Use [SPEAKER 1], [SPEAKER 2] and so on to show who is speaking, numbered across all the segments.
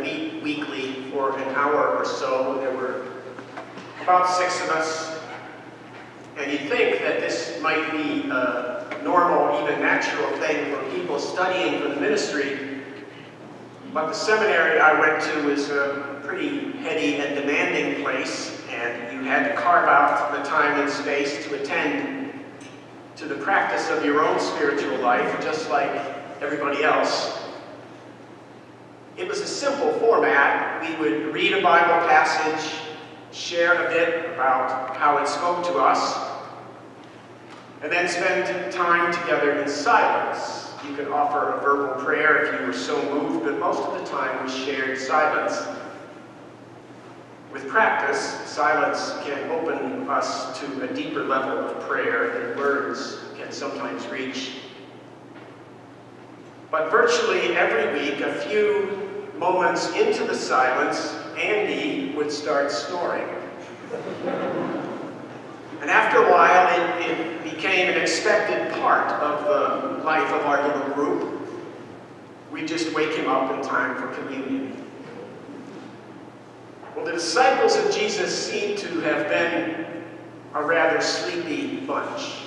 [SPEAKER 1] would meet weekly for an hour or so. There were about 6 of us. And you'd think that this might be a normal, even natural thing for people studying for the ministry. But the seminary I went to was a pretty heady and demanding place, and you had to carve out the time and space to attend to the practice of your own spiritual life, just like everybody else. It was a simple format. We would read a Bible passage, share a bit about how it spoke to us, and then spend time together in silence. You could offer a verbal prayer if you were so moved, but most of the time we shared silence. With practice, silence can open us to a deeper level of prayer than words can sometimes reach. But virtually every week, a few moments into the silence, Andy would start snoring. And after a while, it became an expected part of the life of our little group. We'd just wake him up in time for communion. Well, the disciples of Jesus seem to have been a rather sleepy bunch.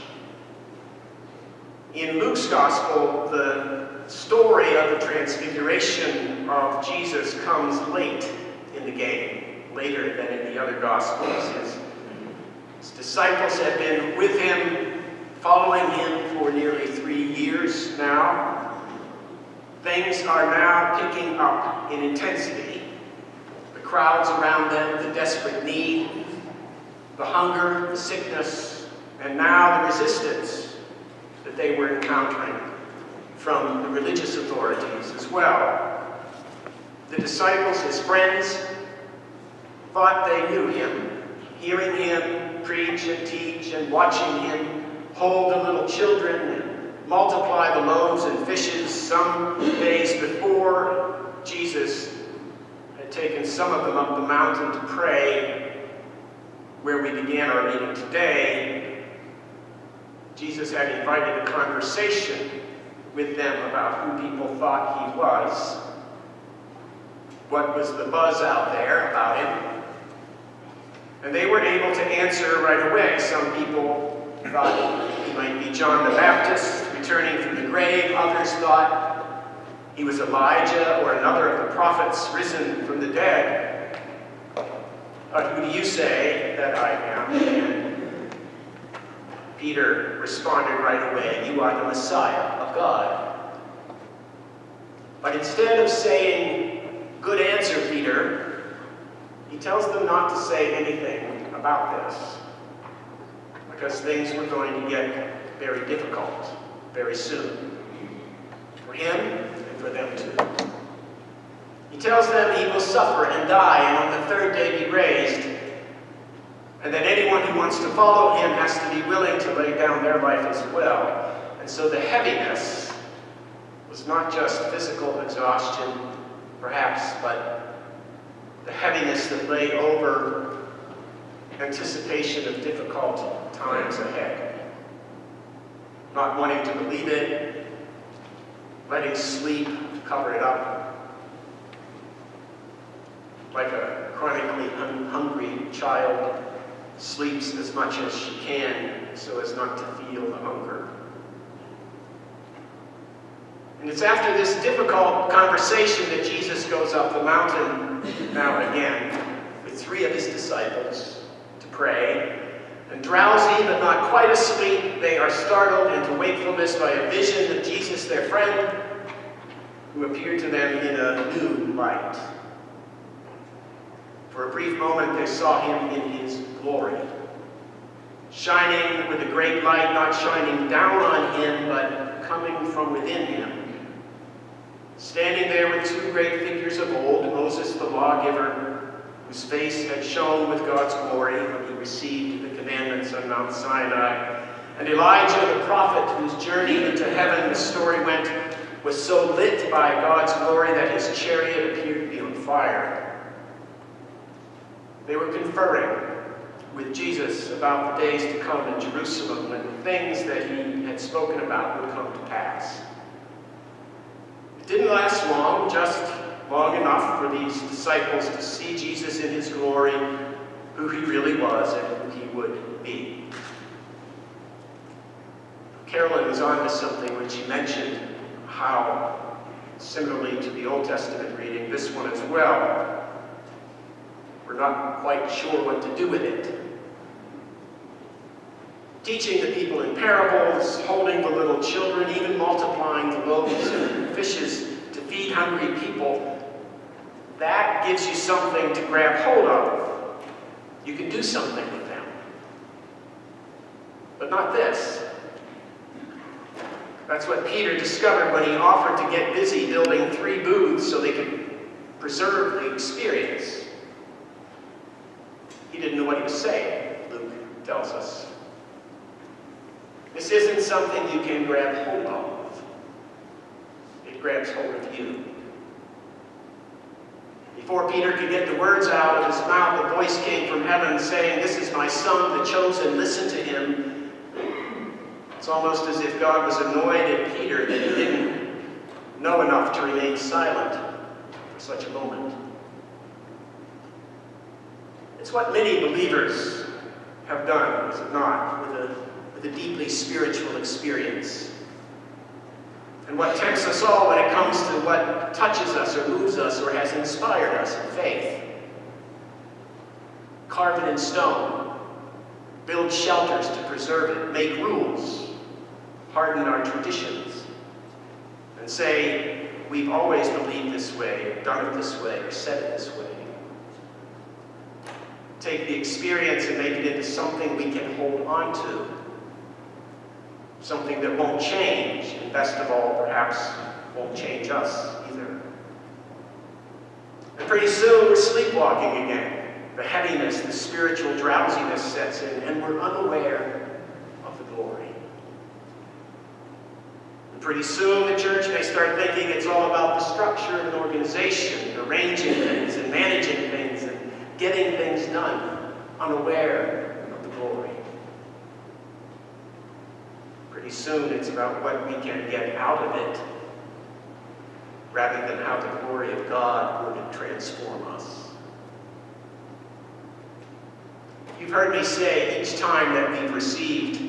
[SPEAKER 1] In Luke's Gospel, the story of the transfiguration of Jesus comes late in the game, later than in the other Gospels. His disciples have been with him, following him for nearly 3 years now. Things are now picking up in intensity. The crowds around them, the desperate need, the hunger, the sickness, and now the resistance that they were encountering from the religious authorities as well. The disciples, his friends, thought they knew him, hearing him preach and teach and watching him hold the little children and multiply the loaves and fishes. Some days before, Jesus had taken some of them up the mountain to pray, where we began our meeting today. Jesus had invited a conversation with them about who people thought he was, what was the buzz out there about him. And they weren't able to answer right away. Some people thought he might be John the Baptist returning from the grave. Others thought he was Elijah or another of the prophets risen from the dead. But who do you say that I am? And Peter responded right away, "You are the Messiah of God." But instead of saying, "Good answer, Peter," he tells them not to say anything about this, because things were going to get very difficult very soon, for him and for them too. He tells them he will suffer and die, and on the third day be raised, and that anyone who wants to follow him has to be willing to lay down their life as well. And so the heaviness was not just physical exhaustion, perhaps, but the heaviness that lay over anticipation of difficult times ahead. Not wanting to believe it, letting sleep cover it up. Like a chronically hungry child sleeps as much as she can so as not to feel the hunger. And it's after this difficult conversation that Jesus goes up the mountain now again with 3 of his disciples to pray. And drowsy but not quite asleep, they are startled into wakefulness by a vision of Jesus, their friend, who appeared to them in a new light. For a brief moment, they saw him in his glory, shining with a great light, not shining down on him, but coming from within him. Standing there with 2 great figures of old, Moses the lawgiver, whose face had shone with God's glory when he received the commandments on Mount Sinai, and Elijah the prophet, whose journey into heaven, the story went, was so lit by God's glory that his chariot appeared to be on fire. They were conferring with Jesus about the days to come in Jerusalem, when things that he had spoken about would come to pass. It didn't last long, just long enough for these disciples to see Jesus in his glory, who he really was and who he would be. Carolyn was on to something when she mentioned how, similarly to the Old Testament reading, this one as well, we're not quite sure what to do with it. Teaching the people in parables, holding the little children, even multiplying the loaves and fishes to feed hungry people, that gives you something to grab hold of. You can do something with them. But not this. That's what Peter discovered when he offered to get busy building 3 booths so they could preserve the experience. He didn't know what he was saying, Luke tells us. This isn't something you can grab hold of. It grabs hold of you. Before Peter could get the words out of his mouth, a voice came from heaven saying, "This is my son, the chosen, listen to him." It's almost as if God was annoyed at Peter that he didn't know enough to remain silent for such a moment. It's what many believers have done, is it not, with a deeply spiritual experience. And what tempts us all when it comes to what touches us or moves us or has inspired us in faith. Carve it in stone. Build shelters to preserve it. Make rules. Harden our traditions. And say, we've always believed this way, done it this way, or said it this way. Take the experience and make it into something we can hold on to. Something that won't change, and best of all, perhaps, won't change us either. And pretty soon we're sleepwalking again. The heaviness, the spiritual drowsiness sets in, and we're unaware of the glory. And pretty soon the church may start thinking it's all about the structure of an organization, arranging things and managing things and getting things done, unaware of the glory. Pretty soon it's about what we can get out of it, rather than how the glory of God would transform us. You've heard me say each time that we've received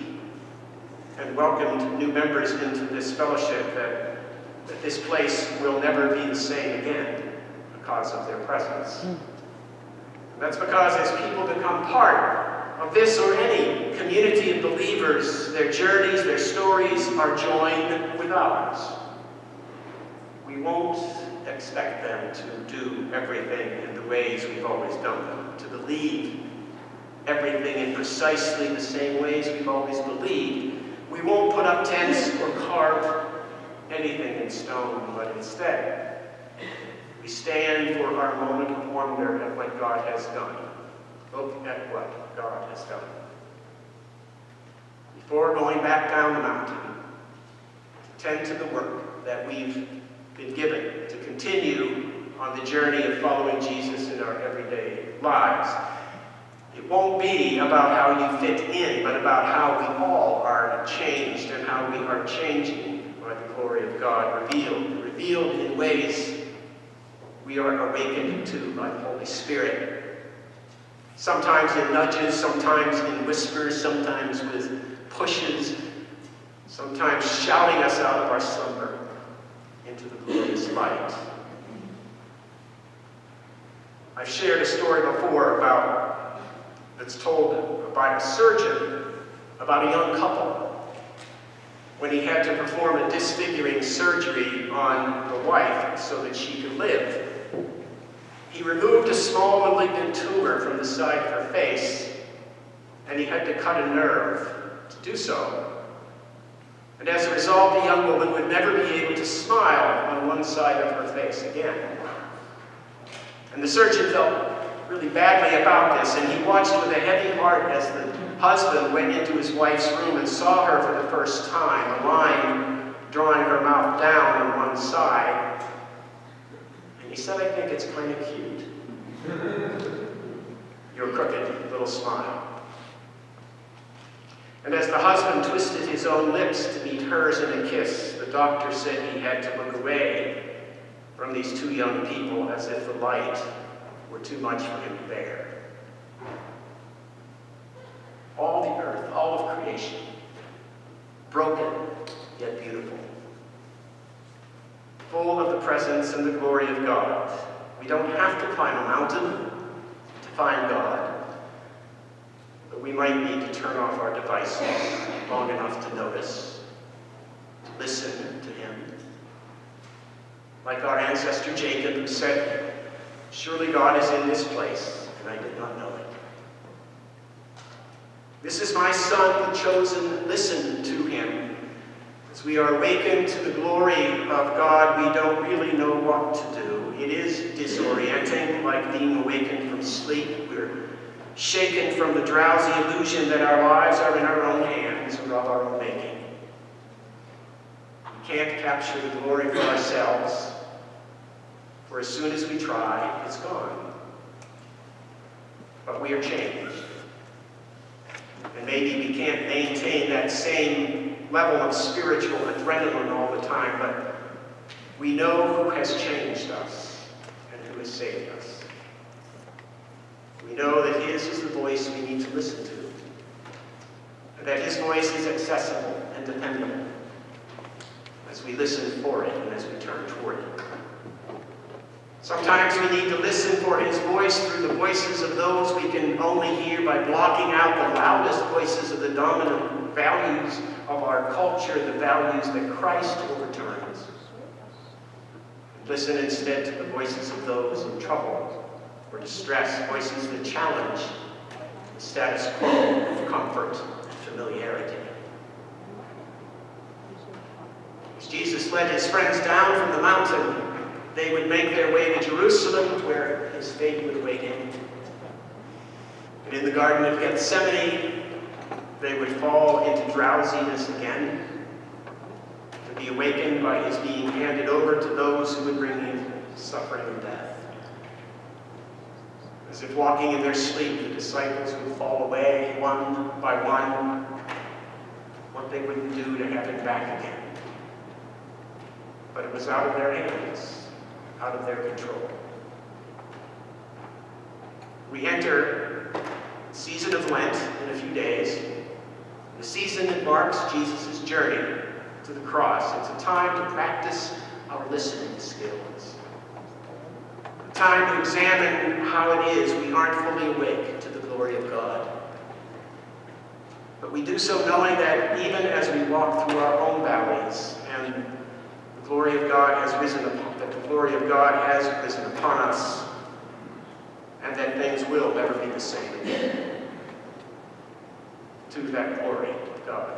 [SPEAKER 1] and welcomed new members into this fellowship that this place will never be the same again because of their presence. And that's because as people become part of this or any community of believers, their journeys, their stories are joined with ours. We won't expect them to do everything in the ways we've always done them, to believe everything in precisely the same ways we've always believed. We won't put up tents or carve anything in stone, but instead, we stand for our moment of wonder at what God has done. Look at what God has done. Before going back down the mountain, tend to the work that we've been given to continue on the journey of following Jesus in our everyday lives. It won't be about how you fit in, but about how we all are changed and how we are changing by the glory of God revealed in ways we are awakened to by the Holy Spirit. Sometimes in nudges, sometimes in whispers, sometimes with pushes, sometimes shouting us out of our slumber into the glorious light. I've shared a story before that's told by a surgeon about a young couple when he had to perform a disfiguring surgery on the wife so that she could live. He removed a small malignant tumor from the side of her face, and he had to cut a nerve to do so. And as a result, the young woman would never be able to smile on one side of her face again. And the surgeon felt really badly about this, and he watched with a heavy heart as the husband went into his wife's room and saw her for the first time, a line drawing her mouth down on one side. And he said, "I think it's kind of cute. Your crooked little smile." And as the husband twisted his own lips to meet hers in a kiss, the doctor said he had to look away from these two young people as if the light were too much for him to bear. All the earth, all of creation, broken yet beautiful, full of the presence and the glory of God. We don't have to climb a mountain to find God, but we might need to turn off our devices long enough to notice, to listen to him. Like our ancestor Jacob, who said, "Surely God is in this place, and I did not know it. This is my son, the chosen. Listen to him." As we are awakened to the glory of God, we don't really know what to do. It is disorienting, like being awakened from sleep. We're shaken from the drowsy illusion that our lives are in our own hands or of our own making. We can't capture the glory for ourselves, for as soon as we try, it's gone. But we are changed. And maybe we can't maintain that same level of spiritual adrenaline all the time, but we know who has changed us and who has saved us. We know that his is the voice we need to listen to, and that his voice is accessible and dependable as we listen for it and as we turn toward it. Sometimes we need to listen for his voice through the voices of those we can only hear by blocking out the loudest voices of the dominant values of our culture, the values that Christ overturns. Listen instead to the voices of those in trouble or distress, voices that challenge the status quo of comfort and familiarity. As Jesus led his friends down from the mountain, they would make their way to Jerusalem, where his fate would await him. And in the Garden of Gethsemane, they would fall into drowsiness again, to be awakened by his being handed over to those who would bring him suffering and death. As if walking in their sleep, the disciples would fall away one by one, what they wouldn't do to have him back again. But it was out of their hands, out of their control. We enter the season of Lent in a few days, the season that marks Jesus' journey to the cross. It's a time to practice our listening skills, a time to examine how it is we aren't fully awake to the glory of God. But we do so knowing that even as we walk through our own valleys and the glory of God has risen upon us, and that things will never be the same again. To that glory of God.